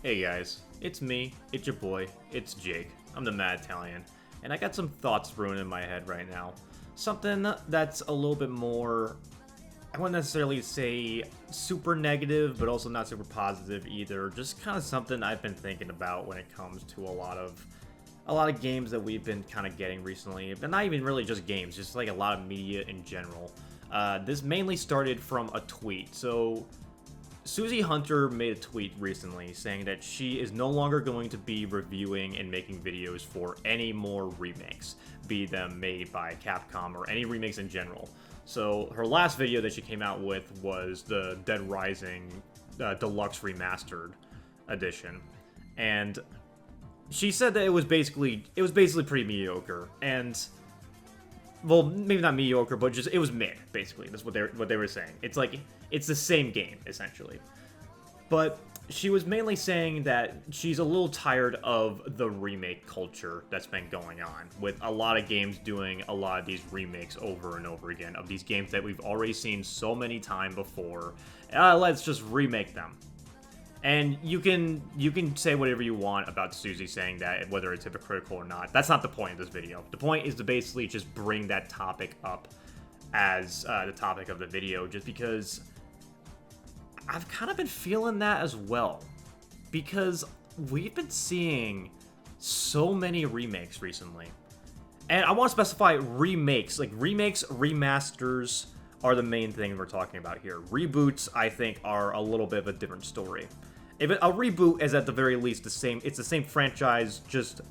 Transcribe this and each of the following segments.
Hey guys, it's me, it's your boy, it's Jake. I'm the Mad Italian, and I got some thoughts brewing in my head right now. Something that's a little bit more, I wouldn't necessarily say super negative, but also not super positive either. Just kind of something I've been thinking about when it comes to a lot of games that we've been kind of getting recently, but not even really just games, just like a lot of media in general. This mainly started from a tweet. So Susie Hunter made a tweet recently saying that she is no longer going to be reviewing and making videos for any more remakes, be them made by Capcom or any remakes in general. So her last video that she came out with was the Dead Rising Deluxe Remastered Edition, and she said that it was basically pretty mediocre, and well, maybe not mediocre, but just it was mid. Basically, that's what they were saying. It's like it's the same game essentially, but she was mainly saying that she's a little tired of the remake culture that's been going on, with a lot of games doing a lot of these remakes over and over again of these games that we've already seen so many times before. Let's just remake them. And you can say whatever you want about Susie saying that, whether it's hypocritical or not. That's not the point of this video. The point is to basically just bring that topic up as the topic of the video, just because I've kind of been feeling that as well. Because we've been seeing so many remakes recently. And I want to specify remakes. Like, remakes, remasters are the main thing we're talking about here. Reboots, I think, are a little bit of a different story. If a reboot is at the very least it's the same franchise, just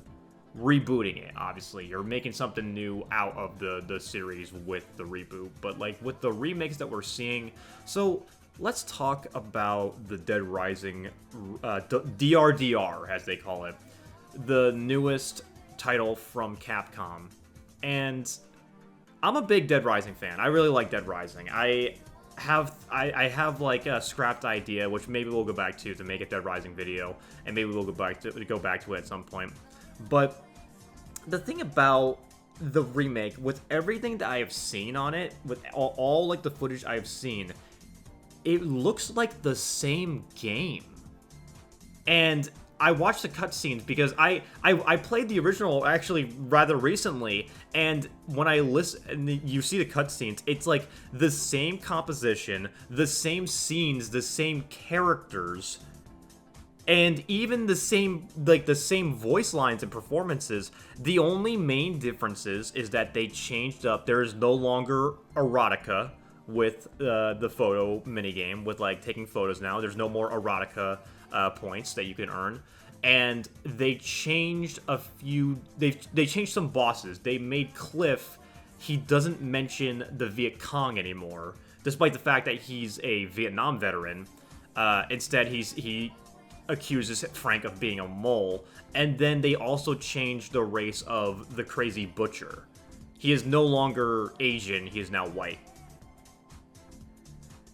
rebooting it, obviously. You're making something new out of the series with the reboot. But, like, with the remakes that we're seeing, so let's talk about the Dead Rising, DRDR, as they call it. The newest title from Capcom. And I'm a big Dead Rising fan. I really like Dead Rising. I have like a scrapped idea, which maybe we'll go back to make a Dead Rising video, and maybe we'll go back to it at some point. But the thing about the remake, with everything that I have seen on it, with all like the footage I have seen, it looks like the same game. And I watched the cutscenes because I played the original actually rather recently, and when I listen and you see the cutscenes, it's like the same composition, the same scenes, the same characters, and even the same voice lines and performances. The only main differences is that they changed up. There is no longer erotica with the photo minigame, with like taking photos now. There's no more erotica points that you can earn, and they changed a few. They changed some bosses. They made Cliff. He doesn't mention the Viet Cong anymore, despite the fact that he's a Vietnam veteran. Instead, he accuses Frank of being a mole, and then they also changed the race of the Crazy Butcher. He is no longer Asian. He is now white.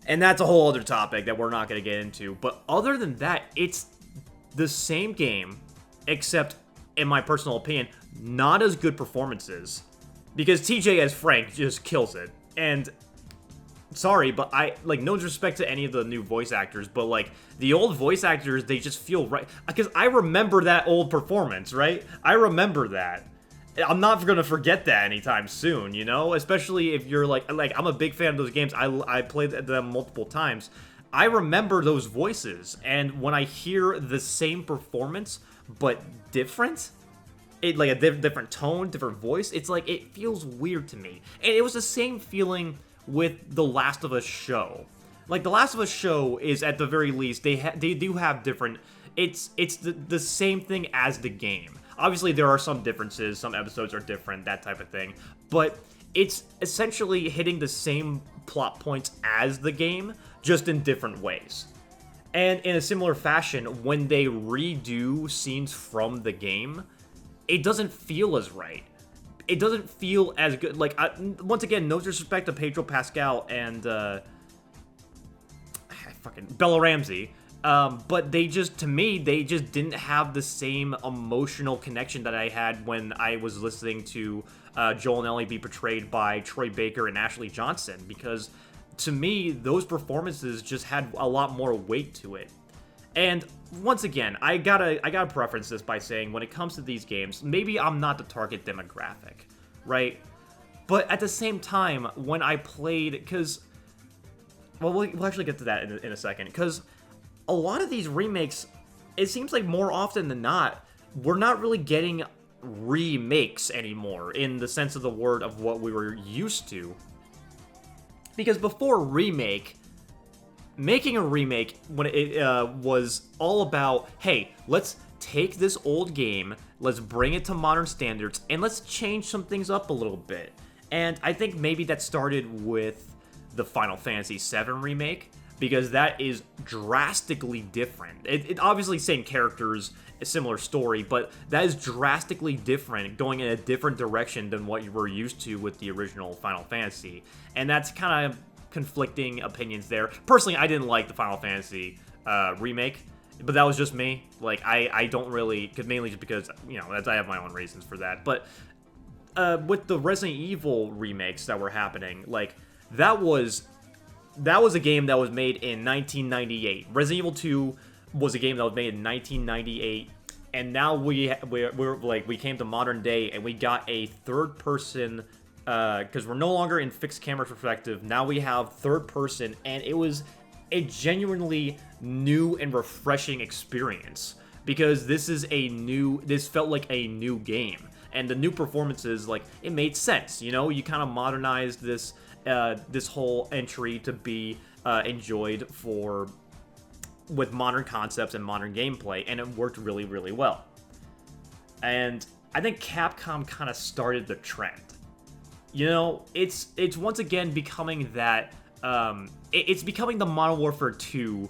And that's a whole other topic that we're not going to get into. But other than that, it's the same game, except, in my personal opinion, not as good performances. Because TJ as Frank just kills it. And, sorry, but no disrespect to any of the new voice actors, but, like, the old voice actors, they just feel right. Because I remember that old performance, right? I remember that. I'm not going to forget that anytime soon, you know? Especially if you're like I'm a big fan of those games. I played them multiple times. I remember those voices, and when I hear the same performance, but different, like a different tone, different voice, it's like, it feels weird to me. And it was the same feeling with The Last of Us show. Like, The Last of Us show is, at the very least, they do have different, it's the same thing as the game. Obviously, there are some differences, some episodes are different, that type of thing, but it's essentially hitting the same plot points as the game, just in different ways. And in a similar fashion, when they redo scenes from the game, it doesn't feel as right. It doesn't feel as good. Like, once again, no disrespect to Pedro Pascal and Bella Ramsey. But they just didn't have the same emotional connection that I had when I was listening to Joel and Ellie be portrayed by Troy Baker and Ashley Johnson, because to me, those performances just had a lot more weight to it. And once again, I gotta preference this by saying when it comes to these games, maybe I'm not the target demographic, right? But at the same time, when I played, because, well, we'll actually get to that in a second, because a lot of these remakes, it seems like more often than not, we're not really getting remakes anymore in the sense of the word of what we were used to. Because before remake, making a remake when it was all about, hey, let's take this old game, let's bring it to modern standards, and let's change some things up a little bit. And I think maybe that started with the Final Fantasy VII remake, because that is drastically different. It obviously same characters, a similar story, but that is drastically different, going in a different direction than what you were used to with the original Final Fantasy. And that's kind of conflicting opinions there. Personally, I didn't like the Final Fantasy remake, but that was just me. Like, I don't really, mainly just because, you know, I have my own reasons for that. But with the Resident Evil remakes that were happening, like, that was a game that was made in 1998. Resident Evil 2 was a game that was made in 1998, and now we came to modern day and we got a third person, because we're no longer in fixed camera perspective. Now we have third person, and it was a genuinely new and refreshing experience, because this felt like a new game, and the new performances, like, it made sense. You know, you kind of modernized this whole entry to be enjoyed with modern concepts and modern gameplay, and it worked really, really well. And I think Capcom kind of started the trend. You know, it's once again becoming that, it's becoming the Modern Warfare 2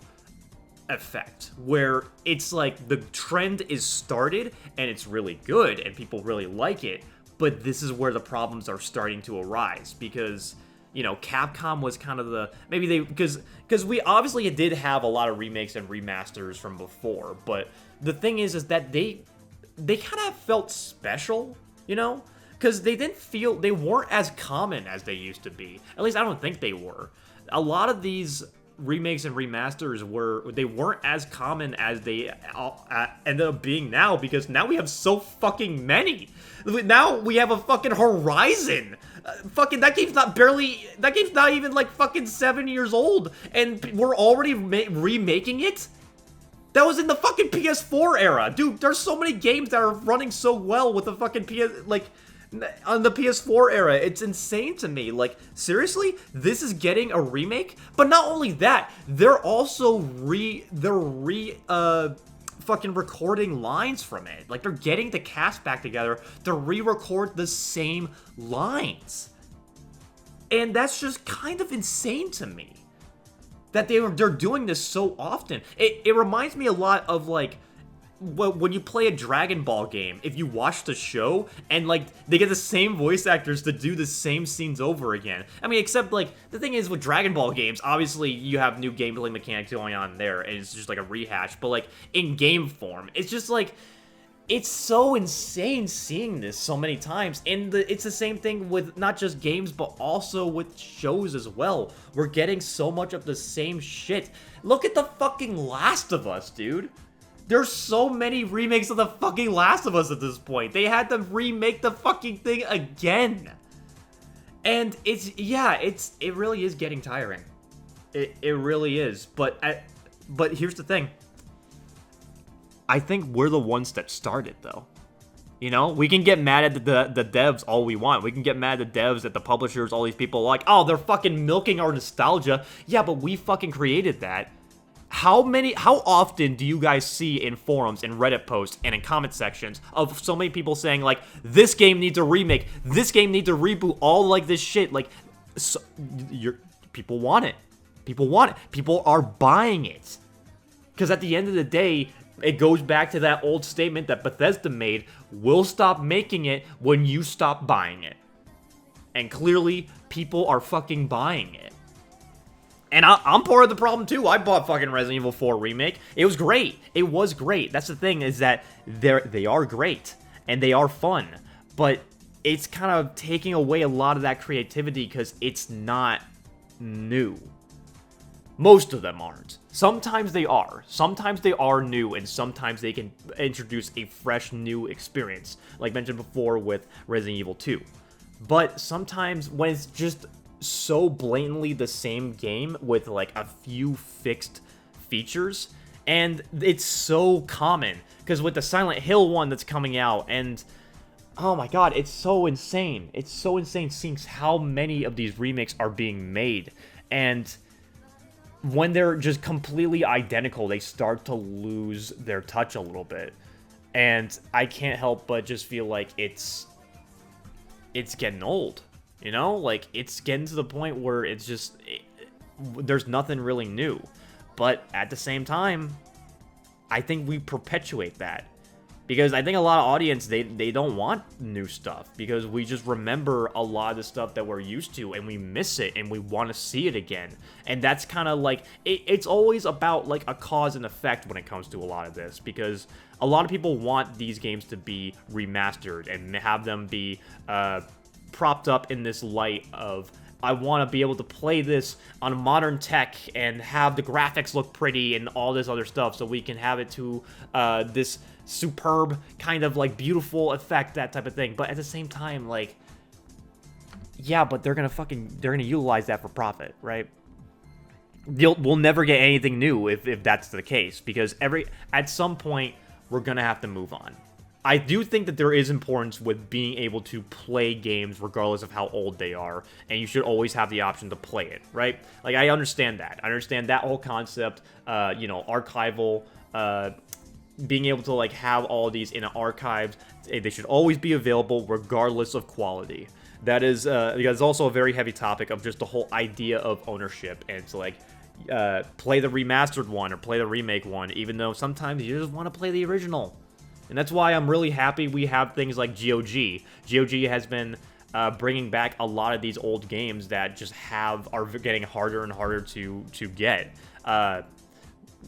effect, where it's like the trend is started, and it's really good, and people really like it, but this is where the problems are starting to arise, because, you know, Capcom was kind of because we obviously did have a lot of remakes and remasters from before, but the thing is that they kind of felt special, you know? Because they weren't as common as they used to be. At least I don't think they were. A lot of these remakes and remasters weren't as common as they ended up being now, because now we have so fucking many. Now we have a fucking Horizon. That game's not even like fucking 7 years old, and we're already remaking it? That was in the fucking PS4 era. Dude, there's so many games that are running so well with the fucking on the PS4 era. It's insane to me. Like, seriously? This is getting a remake? But not only that, they're also fucking recording lines from it. Like, they're getting the cast back together to re-record the same lines. And that's just kind of insane to me, that they're doing this so often. It reminds me a lot of, like, when you play a Dragon Ball game, if you watch the show, and, like, they get the same voice actors to do the same scenes over again. I mean, except, like, the thing is with Dragon Ball games, obviously you have new gameplay mechanics going on there, and it's just like a rehash, but, like, in game form, it's just, like, it's so insane seeing this so many times, and it's the same thing with not just games, but also with shows as well. We're getting so much of the same shit. Look at the fucking Last of Us, dude. There's so many remakes of the fucking Last of Us at this point. They had to remake the fucking thing again. And it really is getting tiring. It really is. But here's the thing. I think we're the ones that started, though. You know, we can get mad at the devs all we want. We can get mad at the devs, at the publishers, all these people like, oh, they're fucking milking our nostalgia. Yeah, but we fucking created that. How often do you guys see in forums, in Reddit posts, and in comment sections of so many people saying, like, this game needs a remake, this game needs a reboot, all like this shit? Like, people want it. People want it. People are buying it. Because at the end of the day, it goes back to that old statement that Bethesda made, we'll stop making it when you stop buying it. And clearly, people are fucking buying it. And I'm part of the problem, too. I bought fucking Resident Evil 4 Remake. It was great. It was great. That's the thing, is that they are great. And they are fun. But it's kind of taking away a lot of that creativity because it's not new. Most of them aren't. Sometimes they are. Sometimes they are new, and sometimes they can introduce a fresh, new experience, like mentioned before with Resident Evil 2. But sometimes when it's just so blatantly the same game with like a few fixed features, and it's so common, because with the Silent Hill one that's coming out, and oh my god, it's so insane. It's so insane seeing how many of these remakes are being made, and when they're just completely identical, they start to lose their touch a little bit. And I can't help but just feel like it's getting old, you know? Like, it's getting to the point where it's just, there's nothing really new. But at the same time, I think we perpetuate that. Because I think a lot of audience, they don't want new stuff. Because we just remember a lot of the stuff that we're used to, and we miss it, and we want to see it again. And that's kind of like, it's always about like a cause and effect when it comes to a lot of this. Because a lot of people want these games to be remastered and have them be propped up in this light of, I want to be able to play this on modern tech and have the graphics look pretty and all this other stuff, so we can have it to this superb kind of like beautiful effect, that type of thing. But at the same time, like, yeah, but they're gonna utilize that for profit, right? We'll never get anything new if that's the case, because at some point we're gonna have to move on. I do think that there is importance with being able to play games regardless of how old they are, and you should always have the option to play it, right? Like, I understand that. I understand that whole concept, you know, archival, being able to, like, have all these in archives. They should always be available regardless of quality. That is, because it's also a very heavy topic of just the whole idea of ownership, and to, like, play the remastered one or play the remake one, even though sometimes you just want to play the original. And that's why I'm really happy we have things like GOG. GOG has been bringing back a lot of these old games that just are getting harder and harder to get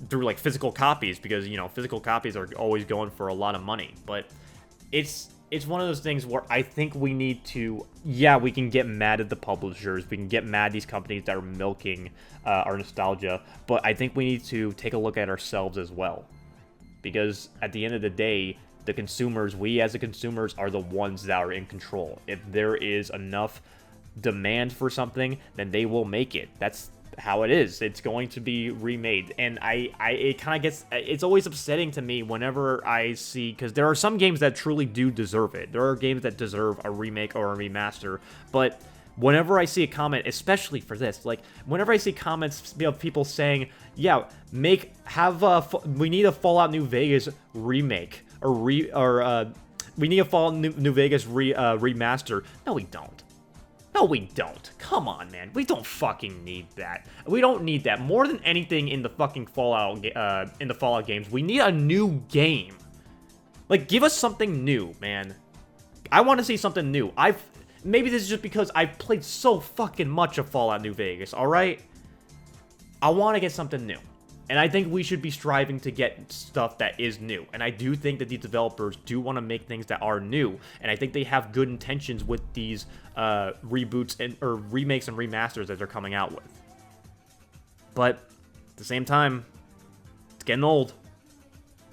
through like physical copies, because, you know, physical copies are always going for a lot of money. But it's one of those things where I think we need to, yeah, we can get mad at the publishers, we can get mad at these companies that are milking our nostalgia, but I think we need to take a look at ourselves as well. Because at the end of the day, the consumers, we as the consumers, are the ones that are in control. If there is enough demand for something, then they will make it. That's how it is. It's going to be remade. And it kind of gets, it's always upsetting to me whenever I see, because there are some games that truly do deserve it. There are games that deserve a remake or a remaster, but whenever I see a comment, especially for this, like, whenever I see comments of people saying, yeah, we need a Fallout New Vegas remake, or we need a Fallout New Vegas remaster. No, we don't. No, we don't. Come on, man. We don't fucking need that. We don't need that. More than anything in the fucking Fallout games, we need a new game. Like, give us something new, man. I want to see something new. Maybe this is just because I've played so fucking much of Fallout New Vegas, alright? I want to get something new. And I think we should be striving to get stuff that is new. And I do think that these developers do want to make things that are new. And I think they have good intentions with these reboots or remakes and remasters that they're coming out with. But at the same time, it's getting old.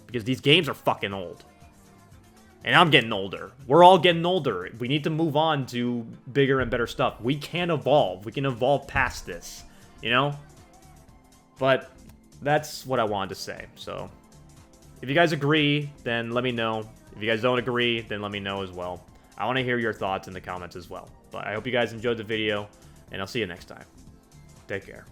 Because these games are fucking old. And I'm getting older. We're all getting older. We need to move on to bigger and better stuff. We can evolve. We can evolve past this, you know? But that's what I wanted to say. So, if you guys agree, then let me know. If you guys don't agree, then let me know as well. I want to hear your thoughts in the comments as well. But I hope you guys enjoyed the video, and I'll see you next time. Take care.